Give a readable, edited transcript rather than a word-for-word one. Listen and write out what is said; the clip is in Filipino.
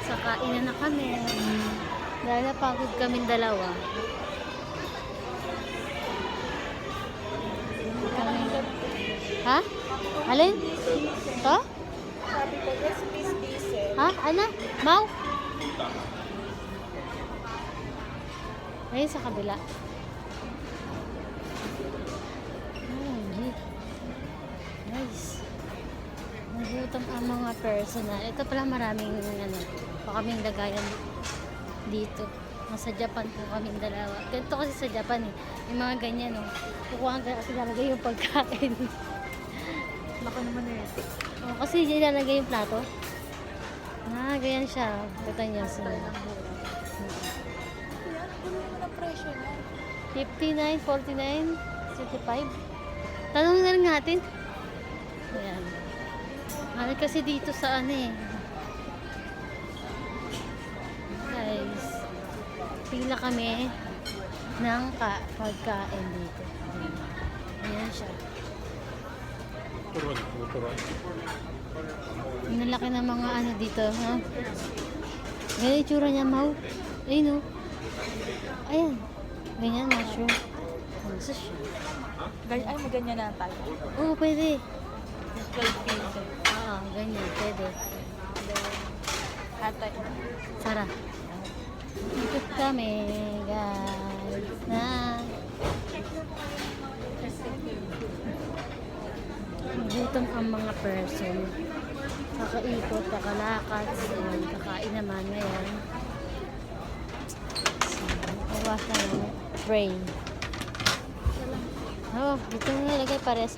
Sa kainan na kami. Dahil napagod kaming dalawa. Ha? Alin? Ito? Sabi ko, yes, please, diesel. Ha? Ano? Mau? Ayun sa kabila. Oh, nice. Nagutom ang mga personal. Ito pala maraming pa kaming lagayan dito. Nasa Japan po kaming dalawa. Ganito kasi sa Japan eh. Yung mga ganyan oh. Kukuhaan ka kasi talaga yung pagkain. Lako naman na yan. Oh, kasi ilalagay yung plato. Ganyan siya. Kita niya sa... Yan, ano naman ang presyo niya? 59, 49, 65. Tanong na rin natin. Ayan. Ano kasi dito sa ano eh. Guys. Pila kami ng pagkain dito. Ayan siya. Ang laki ng mga ano dito, ha? Ganyan yung tsura niya, Mau. Ayun, oh. Ayan. Ganyan, mushroom. Ano siya? Ay, may ganyan na tayo. Oo, pwede. 12 pesos. Oo, ganyan, pwede. Atay. Sara. Ikot kami, guys. Gutom ang mga person. Kakaikot, kakalakad. Kakain naman ngayon. Awas na naman. Pray. Oh, dito na nilagay pares.